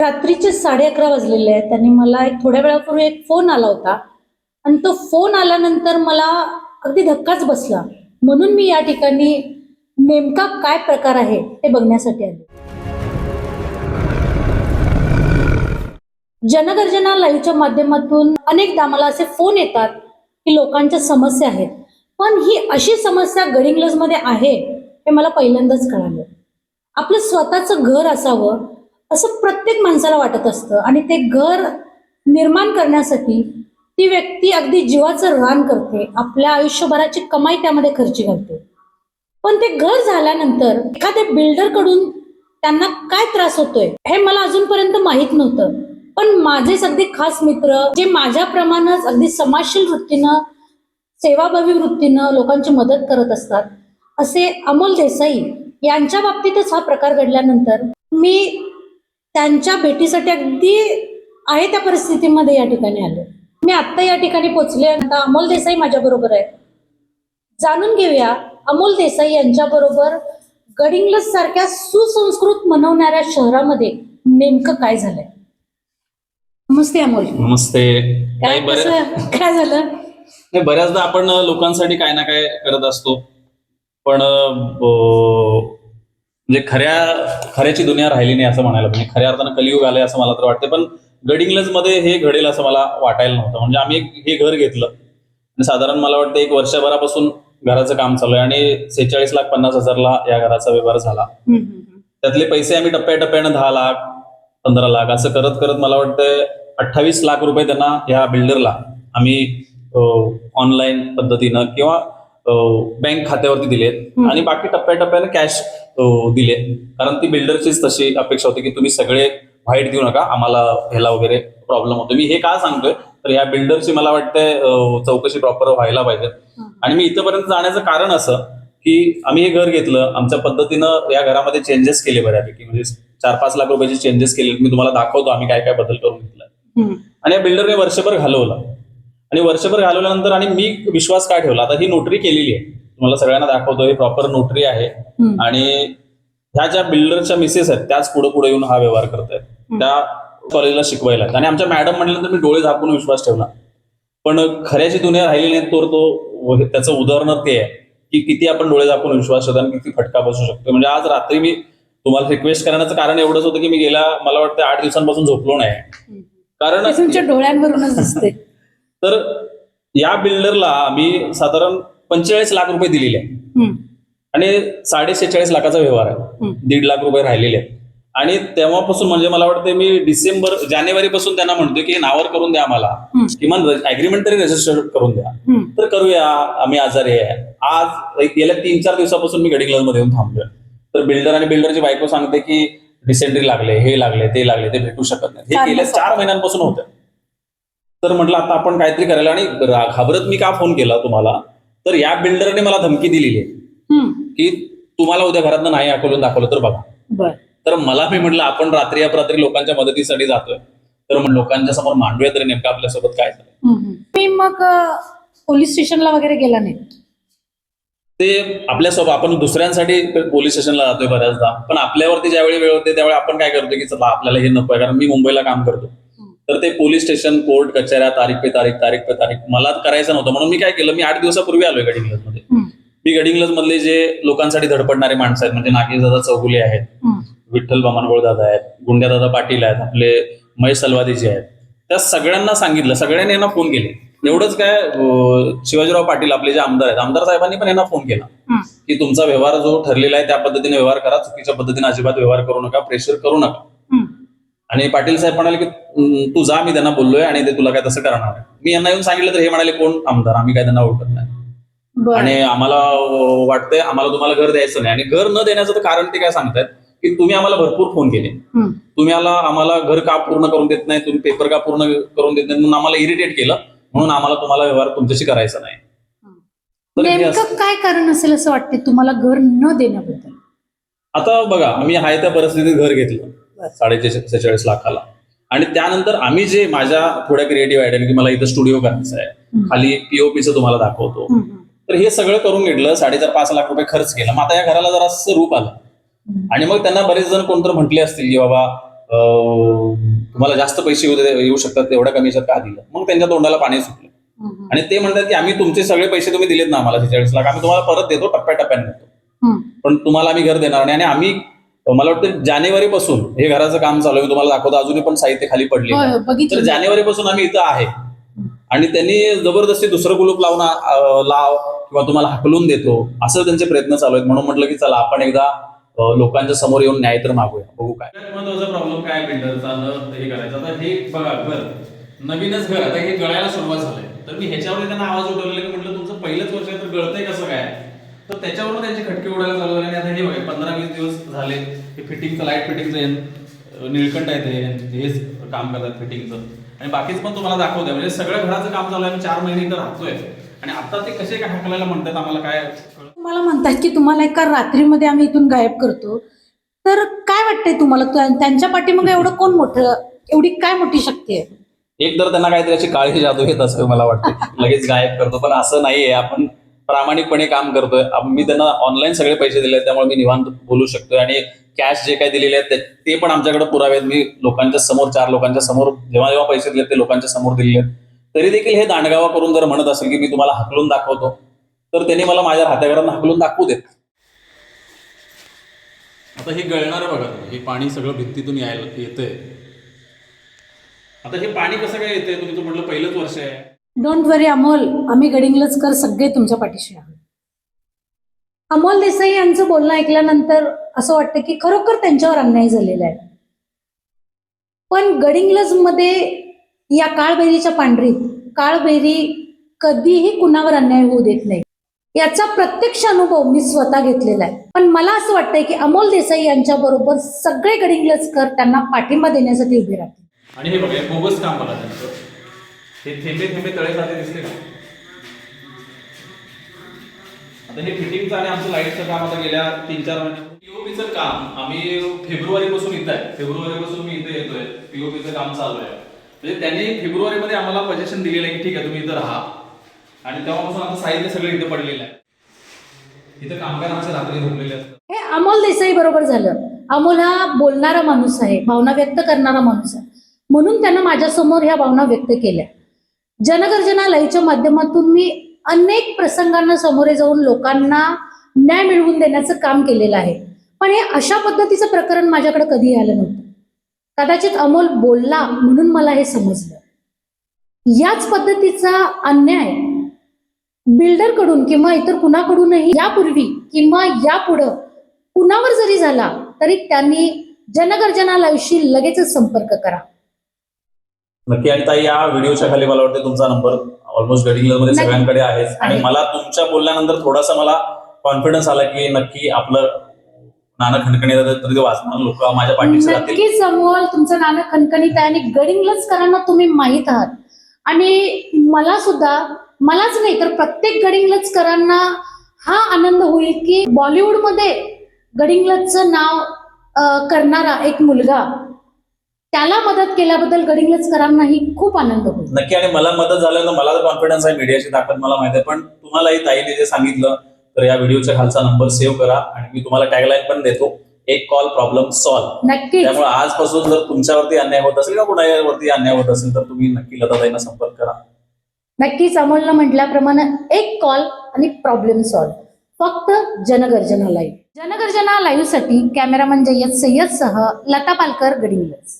रात्रीचे 11:30 वाजलेले आहेत आणि मला एक थोड्या वेळापूर्वी एक फोन आला होता आणि तो फोन आल्यानंतर मला अगदी धक्काच बसला. म्हणून मी या ठिकाणी नेमका काय प्रकार आहे ते बघण्यासाठी आले. जनगर्जना लाईव्हच्या माध्यमातून अनेकदा मला असे फोन येतात की लोकांच्या समस्या आहेत, पण ही अशी समस्या गडिंग्लजमध्ये आहे हे मला पहिल्यांदाच कळालं. आपलं स्वतःचं घर असावं असं प्रत्येक माणसाला वाटत असतं आणि ते घर निर्माण करण्यासाठी ती व्यक्ती अगदी जीवाचं रान करते, आपल्या आयुष्यभराची कमाई त्यामध्ये खर्ची घालते. पण ते घर झाल्यानंतर एखाद्या बिल्डरकडून त्यांना काय त्रास होतोय हे मला अजूनपर्यंत माहीत नव्हतं. पण माझेच अगदी खास मित्र जे माझ्याप्रमाणेच अगदी समाजशील वृत्तीनं, सेवाभावी वृत्तीनं लोकांची मदत करत असतात, असे अमोल देसाई यांच्या बाबतीतच हा प्रकार घडल्यानंतर मी त्यांच्या भेटीसाठी अगदी आहे त्या परिस्थितीमध्ये या ठिकाणी आले. मी आत्ता या ठिकाणी पोहोचले. आता अमोल देसाई माझ्या बरोबर आहे. जाणून घेऊया अमोल देसाई यांच्याबरोबर गडिंग्लज सारख्या सुसंस्कृत मनवणाऱ्या शहरामध्ये नेमकं काय झालंय. नमस्ते अमोल. नमस्ते. काय झालं? नाही, बऱ्याचदा आपण लोकांसाठी काय ना काय करत असतो, पण म्हणजे खऱ्याची दुनिया राहिली नाही असं म्हणायला पाहिजे. खऱ्या अर्थानं कलियुग आलंय असं मला तर वाटतं. पण गडिंग्लजमध्ये हे घडेल असं मला वाटायला नव्हतं. म्हणजे आम्ही हे घर घेतलं आणि साधारण मला वाटतं एक वर्षभरापासून घराचं काम चालू आहे आणि 46,50,000ला या घराचा व्यवहार झाला. त्यातले पैसे आम्ही टप्प्याटप्प्यानं 10 लाख 15 लाख असं करत करत मला वाटतं 28 लाख रुपये त्यांना या बिल्डरला आम्ही ऑनलाईन पद्धतीनं किंवा बँक खात्यावरती दिलेत आणि बाकी टप्प्याटप्प्यानं कॅश दिले. कारण ती बिल्डरचीच तशी अपेक्षा होती की तुम्ही सगळे व्हाईट देऊ नका, आम्हाला ह्याला वगैरे प्रॉब्लेम होतो. मी हे का सांगतोय तर या बिल्डरची मला वाटतंय चौकशी प्रॉपर व्हायला पाहिजे. आणि मी इथपर्यंत जाण्याचं कारण असं की आम्ही हे घर घेतलं, आमच्या पद्धतीनं या घरामध्ये चेंजेस केले बऱ्यापैकी, म्हणजे 4-5 लाख रुपयाचे चेंजेस केले. मी तुम्हाला दाखवतो आम्ही काय काय बदल करून घेतला. आणि या बिल्डरने वर्षभर घालवलं आणि वर्षभर घालवल्यानंतर आणि मी विश्वास काय ठेवला, आता ही नोटरी केलेली आहे, तुम्हाला सगळ्यांना दाखवतो, ही प्रॉपर नोटरी आहे. आणि ह्या ज्या बिल्डरच्या मिसेस आहेत त्याच पुढे येऊन हा व्यवहार करतायत, त्या कॉलेजला शिकवायला आहेत. आणि आमच्या मॅडम म्हटल्यानंतर मी डोळे झाकून विश्वास ठेवला. पण खऱ्याची दुनिया राहिली नाही तो त्याचं उदाहरण ते आहे की किती आपण डोळे झाकून विश्वास ठेवतो आणि किती फटका बसू शकतो. म्हणजे आज रात्री मी तुम्हाला रिक्वेस्ट करण्याचं कारण एवढंच होतं की मी गेल्या मला वाटतं 8 दिवसांपासून झोपलो नाही. कारण तुमच्या डोळ्यांवरूनच दिसते. तर या बिल्डरला आम्ही साधारण 45 लाख रुपये दिलेले आहे आणि 46.5 लाखाचा व्यवहार आहे, 1.5 लाख रुपये राहिलेले आहेत. आणि तेव्हापासून म्हणजे मला वाटतं मी जानेवारी पासून त्यांना म्हणतोय की नावावर करून द्या, आम्हाला किमान अग्रीमेंट तरी रजिस्टर करून द्या. तर करूया, आम्ही आजारी आहे. आज गेल्या 3-4 दिवसापासून मी गडिंग्लजमध्ये येऊन थांबतोय. तर बिल्डर आणि बिल्डरची बायको सांगते की डिसेंट्री लागले, हे लागले, ते लागले, ते भेटू शकत नाही. हे गेल्या 4 महिन्यांपासून होतं. तर म्हटलं आता आपण काहीतरी करायला. आणि घाबरत मी का फोन केला तुम्हाला, तर या बिल्डरने मला धमकी दिलेली आहे की तुम्हाला उद्या घरातनं नाही हाकलून दाखवलं तर बघा. तर मला मी म्हटलं आपण रात्री अपरात्री लोकांच्या मदतीसाठी जातोय, तर लोकांच्या समोर मांडूया तरी नेमकं आपल्यासोबत काय झालं. मी मग पोलीस स्टेशनला वगैरे गेला नाही. ते आपल्यासोबत आपण दुसऱ्यांसाठी पोलीस स्टेशनला जातोय बऱ्याचदा, पण आपल्यावरती ज्यावेळी वेळ होते त्यावेळी आपण काय करतोय की चला आपल्याला हे नकोय. कारण मी मुंबईला काम करतो, तर ते पोलीस स्टेशन, कोर्ट कचेऱ्या, तारीख पे तारीख मला करायचं नव्हतं. म्हणून मी काय केलं, मी 8 दिवसापूर्वी आलोय गडिंग्लजमध्ये. मी गडिंग्लज मधले जे लोकांसाठी धडपडणारे माणसं आहेत, म्हणजे नागेशदादा चौगुले आहेत, विठ्ठल बामणगोळ दादा आहेत, गुंड्यादादा पाटील आहेत, आपले महेश सलवादीजी आहेत, त्या सगळ्यांना सांगितलं. सगळ्यांनी यांना फोन केले. एवढंच काय, शिवाजीराव पाटील आपले जे आमदार आहेत, आमदार साहेबांनी पण यांना फोन केला की तुमचा व्यवहार जो ठरलेला आहे त्या पद्धतीने व्यवहार करा, चुकीच्या पद्धतीने अजिबात व्यवहार करू नका, प्रेशर करू नका. आणि पाटील साहेब म्हणाले की तू जा, मी त्यांना बोललोय आणि ते तुला काय तसं करणार आहे. मी यांना येऊन सांगितलं तर हे म्हणाले कोण आमदार, आम्ही काय त्यांना ओळखत नाही. आणि आम्हाला वाटतंय आम्हाला तुम्हाला घर द्यायचं नाही. आणि घर न देण्याचं तर कारण ते काय सांगतायत की तुम्ही आम्हाला भरपूर फोन केले, तुम्ही आम्हाला घर का पूर्ण करून देत नाही, तुम्ही पेपर का पूर्ण करून देत नाही, म्हणून आम्हाला इरिटेट केलं, म्हणून आम्हाला तुम्हाला व्यवहार तुमच्याशी करायचा नाही. नेमकं काय कारण असेल असं वाटते तुम्हाला घर न देण्याबद्दल? आता बघा, आम्ही आहे त्या परिस्थितीत घर घेतलं 46.5 लाखाला. आणि त्यानंतर आम्ही जे माझ्या थोड्या क्रिएटिव्ह आयडिया की मला इथं स्टुडिओ करायचा आहे, खाली पीओपीचं तुम्हाला दाखवतो, तर हे सगळं करून घेतलं. 4.5-5 लाख रुपये खर्च केला. मग आता या घराला जरा असं रूप आलं. आणि मग त्यांना बरेच जण कोणतर म्हटले असतील की बाबा तुम्हाला जास्त पैसे येऊ शकतात तेवढ्या कमी याच्यात का दिलं. मग त्यांच्या तोंडाला पाणी सुटलं आणि ते म्हणतात की आम्ही तुमचे सगळे पैसे तुम्ही दिलेत ना आम्हाला 46 लाख, आम्ही तुम्हाला परत देतो, टप्प्याटप्प्याने देतो, पण तुम्हाला आम्ही घर देणार नाही. आणि आम्ही मला वाटतं जानेवारीपासून हे घराचं काम चालू आहे. मी तुम्हाला दाखवतो, अजूनही पण साहित्य खाली पडले. तर जानेवारीपासून आम्ही इथं आहे आणि त्यांनी जबरदस्ती दुसरं कुलूप लाव किंवा तुम्हाला हकलून देतो असं त्यांचे प्रयत्न चालू आहेत. म्हणून म्हटलं की चला आपण एकदा लोकांच्या समोर येऊन न्याय तर मागूया, बघू काय. महत्वाचा प्रॉब्लेम काय बिल्डरचा हे करायचं. आता हे बघा घर नवीनच घर, आता हे गळायला सुरुवात झालंय. तर मी ह्याच्यावर त्यांना आवाज उठवलेला की म्हटलं तुमचं पहिलंच वर्ष आहे तर गळतंय कसं काय. तर त्याच्यावरून त्यांचे खटके उडायला चालू झाले. आणि आता हे बघा 15-20 दिवस झाले हे फिटिंगचं, लाईट फिटिंगचं निळकंठ आहे ते हेच काम करतात फिटिंगचं. आणि बाकीच पण तुम्हाला दाखवतोय. म्हणजे सगळं घराचं काम चालू आहे. आम्ही 4 महिने इथं राहतोय आणि आता ते कसे काय हाकलायला म्हणतात आम्हाला काय. तुम्हाला म्हणतात की तुम्हाला एका रात्रीमध्ये आम्ही इथून गायब करतो, तर काय वाटतंय तुम्हाला त्यांच्या पाठीमागे एवढं कोण मोठं, एवढी काय मोठी शक्ती आहे? एक तर त्यांना काहीतरी अशी काळी जादू येत असं मला वाटतं, लगेच गायब करतो. पण असं नाहीये, आपण प्रामाणिकपणे काम करतोय. मी त्यांना ऑनलाईन सगळे पैसे दिले त्यामुळे मी निवांत बोलू शकतोय. आणि कॅश जे काही दिलेले आहेत ते पण आमच्याकडे पुरावे आहेत. मी लोकांच्या समोर 4 लोकांच्या समोर जेव्हा जेव्हा पैसे दिले ते लोकांच्या समोर दिलेले आहेत. तरी देखील हे दांडगावा करून जर म्हणत असेल की मी तुम्हाला हकलून दाखवतो, तर त्यांनी मला माझ्या हाताघरांना हकलून दाखवू देत. आता हे गळणार बघा, हे पाणी सगळं भिंतीतून येतंय. आता हे पाणी कसं काय येतंय, तुम्ही तर म्हटलं पहिलंच वर्ष आहे. डोंट वरी अमोल, आम्ही गडिंग्लजकर सगळे तुमच्या पाठीशी आहोत. अमोल देसाई यांचं बोलणं ऐकल्यानंतर असं वाटतं की खरोखर त्यांच्यावर अन्याय झालेला आहे. पण गडिंग्लजमध्ये या काळबेरीच्या पांढरीत काळबेरी कधीही कुणावर अन्याय होऊ देत नाही. याचा प्रत्यक्ष अनुभव मी स्वतः घेतलेला आहे. पण मला असं वाटतंय की अमोल देसाई यांच्या बरोबर सगळे गडिंग्लजकर त्यांना पाठिंबा देण्यासाठी उभे राहतील. आणि हे बघा बोगस काम बघा त्यांचं, हे थेंबे थेंबे तळे खाते दिसते का. आता हे फिटिंगचं आणि आमचं लाईटचं काम आता गेल्या 3-4 महिन्यात. पीओपीचं काम आम्ही फेब्रुवारीपासून इथं आहे. फेब्रुवारीपासून मी इथे येतोय, पीओपीचं काम चालू आहे. म्हणजे त्यांनी फेब्रुवारीमध्ये आम्हाला पजेशन दिलेलं आहे की ठीक आहे तुम्ही इथं राहा. आणि तेव्हापासून आता साहित्य सगळं इथं पडलेलं आहे. इथं कामगार आमच्या रात्री झोपलेले असतात. हे अमोल देसाई बरोबर झालं. अमोल हा बोलणारा माणूस आहे, भावना व्यक्त करणारा माणूस आहे, म्हणून त्यानं माझ्यासमोर ह्या भावना व्यक्त केल्या. जनगर्जना लाईव्हच्या माध्यमातून मी अनेक प्रसंगांना सामोरे जाऊन लोकांना न्याय मिळवून देण्याचं काम केलेलं आहे. पण हे अशा पद्धतीचं प्रकरण माझ्याकडे कधी आलं नव्हतं. कदाचित अमोल बोलला म्हणून मला हे समजलं. याच पद्धतीचा अन्याय बिल्डरकडून किंवा इतर कुणाकडूनही यापूर्वी किंवा यापुढं कुणावर जरी झाला तरी त्यांनी जनगर्जना लाईव्हशी लगेचच संपर्क करा. नक्की. आणि ताई या व्हिडिओच्या खाली मला वाटतं तुमचा नंबर ऑलमोस्ट गडिंग्लजमध्ये सगळ्यांकडे आहे. आणि मला तुमच्या बोलल्यानंतर थोडासा मला कॉन्फिडन्स आला की नक्की आपलं नाणं खणखणीत तरी ते वाचणार लोक माझ्या पाठीशी राहतील. नक्कीच अमोल, तुमचं नाणं खणखणीत आहे आणि गडिंग्लजकरांना तुम्ही माहीत आहात. आणि मला सुद्धा, मलाच नाही तर प्रत्येक गडिंग्लजकरांना हा आनंद होईल की बॉलिवूडमध्ये गडिंग्लजचं नाव करणारा एक मुलगा, त्याला मदत केल्याबद्दल गडिंग्लजकरांनाही खूप आनंद होईल. नक्की. आणि मला मदत झाल्यानं मला तर कॉन्फिडन्स आहे, मीडियाची ताकद मला माहिती आहे. पण तुम्हालाही ताईने जे सांगितलं तर या व्हिडिओच्या खालचा नंबर सेव्ह करा आणि मी तुम्हाला टॅगलाईन पण देतो, एक कॉल प्रॉब्लेम सॉल्व्ह. नक्की. त्यामुळे आजपासून जर तुमच्यावरती अन्याय होत असेल किंवा कुणावरती अन्याय होत असेल तर तुम्ही नक्की लताताईंना संपर्क करा. नक्कीच. अमोलनं म्हटल्याप्रमाणे एक कॉल आणि प्रॉब्लेम सॉल्व्ह. फक्त जनगर्जना लाईव्ह. जनगर्जना लाईव्हसाठी कॅमेरामन जय्यद सय्यदसह लता पालकर, गडिंग्लज.